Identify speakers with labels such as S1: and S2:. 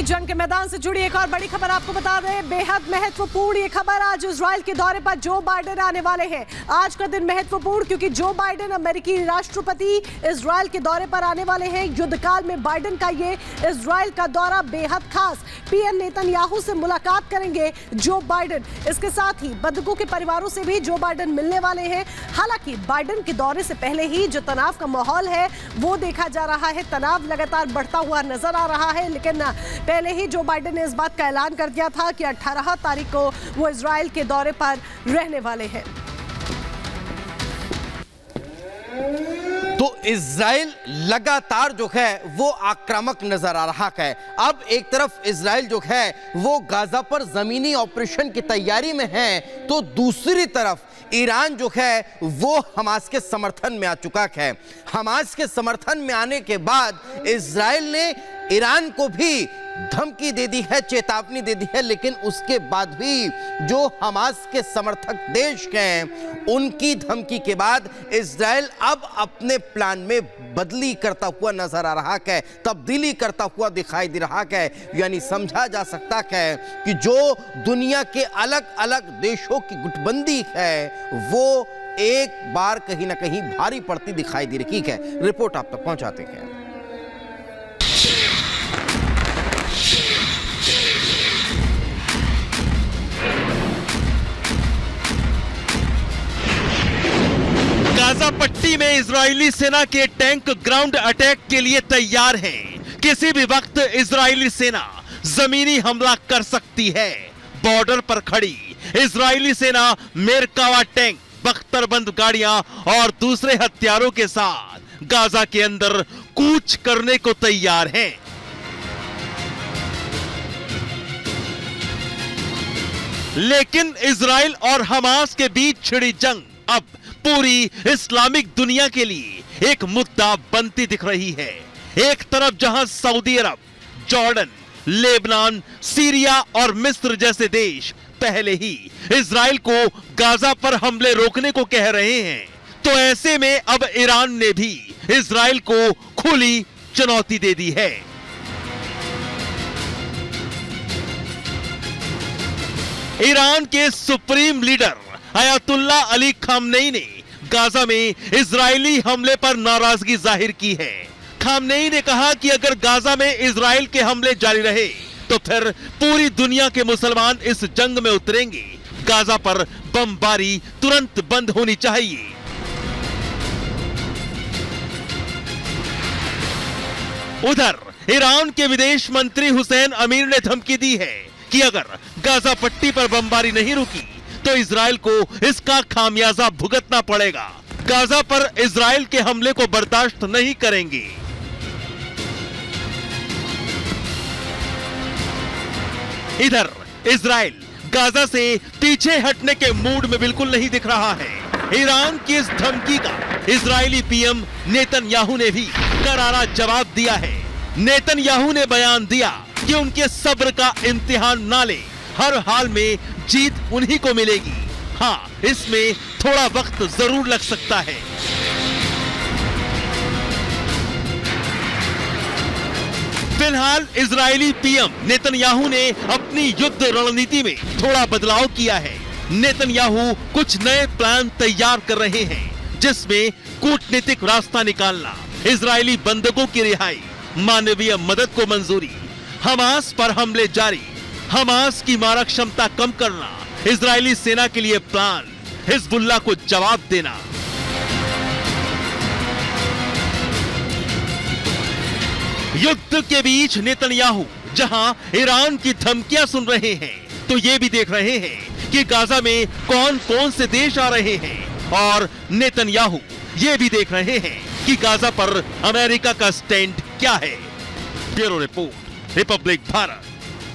S1: जंग के मैदान से जुड़ी एक और बड़ी खबर आपको बता दें, बेहद महत्वपूर्ण ये खबर। आज इजराइल के दौरे पर जो बाइडेन आने वाले हैं। आज का दिन महत्वपूर्ण क्योंकि जो बाइडेन अमेरिकी राष्ट्रपति इजराइल के दौरे पर आने वाले हैं। युद्धकाल में बाइडेन का ये इजराइल का दौरा बेहद खास। पीएम नेतन्याहू से मुलाकात करेंगे जो बाइडेन। इसके साथ ही बंधकों के परिवारों से भी जो बाइडेन मिलने वाले हैं। हालांकि बाइडेन के दौरे से पहले ही जो तनाव का माहौल है वो देखा जा रहा है। तनाव लगातार बढ़ता हुआ नजर आ रहा है, लेकिन पहले ही जो बाइडेन ने इस बात का ऐलान कर दिया था कि 18 तारीख को वो इजराइल के दौरे पर रहने वाले हैं।
S2: तो इजराइल लगातार जो है वो आक्रामक नजर आ रहा है। अब एक तरफ इजराइल जो है वो गाजा पर जमीनी ऑपरेशन की तैयारी में है, तो दूसरी तरफ ईरान जो है वो हमास के समर्थन में आ चुका है। हमास के समर्थन में आने के बाद इजराइल ने ईरान को भी धमकी दे दी है, चेतावनी दे दी है, लेकिन उसके बाद भी जो हमास के समर्थक देश हैं उनकी धमकी के बाद इजराइल अब अपने प्लान में बदली करता हुआ नजर आ रहा है, तब्दीली करता हुआ दिखाई दे रहा है। यानी समझा जा सकता है कि जो दुनिया के अलग अलग देशों की गुटबंदी है वो एक बार कहीं ना कहीं भारी पड़ती दिखाई दे रही है। रिपोर्ट आप तक पहुंचाते हैं।
S3: गाजा पट्टी में इजरायली सेना के टैंक ग्राउंड अटैक के लिए तैयार हैं। किसी भी वक्त इजरायली सेना जमीनी हमला कर सकती है। बॉर्डर पर खड़ी इजरायली सेना मेरकावा टैंक, बख्तरबंद गाड़ियां और दूसरे हथियारों के साथ गाजा के अंदर कूच करने को तैयार है। लेकिन इजराइल और हमास के बीच छिड़ी जंग अब पूरी इस्लामिक दुनिया के लिए एक मुद्दा बनती दिख रही है। एक तरफ जहां सऊदी अरब, जॉर्डन, लेबनान, सीरिया और मिस्र जैसे देश पहले ही इजराइल को गाजा पर हमले रोकने को कह रहे हैं, तो ऐसे में अब ईरान ने भी इजराइल को खुली चुनौती दे दी है। ईरान के supreme leader Ayatollah Ali Khamenei ने गाजा में इजरायली हमले पर नाराजगी जाहिर की है। खामनेई ने कहा कि अगर गाजा में इजराइल के हमले जारी रहे तो फिर पूरी दुनिया के मुसलमान इस जंग में उतरेंगे। गाजा पर बमबारी तुरंत बंद होनी चाहिए। उधर ईरान के विदेश मंत्री हुसैन अमीर ने धमकी दी है कि अगर गाजा पट्टी पर बमबारी नहीं रुकी तो इजराइल को इसका खामियाजा भुगतना पड़ेगा। गाजा पर इजराइल के हमले को बर्दाश्त नहीं करेंगे। इधर इजराइल गाजा से पीछे हटने के मूड में बिल्कुल नहीं दिख रहा है। ईरान की इस धमकी का इजरायली पीएम नेतन्याहू ने भी करारा जवाब दिया है। नेतन्याहू ने बयान दिया कि उनके सब्र का इम्तिहान ना ले, हर हाल में जीत उन्हीं को मिलेगी। हाँ, इसमें थोड़ा वक्त जरूर लग सकता है। फिलहाल इजरायली पीएम नेतन्याहू ने अपनी युद्ध रणनीति में थोड़ा बदलाव किया है। नेतन्याहू कुछ नए प्लान तैयार कर रहे हैं, जिसमें कूटनीतिक रास्ता निकालना, इजरायली बंधकों की रिहाई, मानवीय मदद को मंजूरी, हमास पर हमले जारी, हमास की मारक क्षमता कम करना, इजरायली सेना के लिए प्लान, हिजबुल्लाह को जवाब देना। युद्ध के बीच नेतन्याहू जहां ईरान की धमकियां सुन रहे हैं, तो ये भी देख रहे हैं कि गाजा में कौन कौन से देश आ रहे हैं, और नेतन्याहू ये भी देख रहे हैं कि गाजा पर अमेरिका का स्टैंड क्या है। Bureau report, Republic Bharat.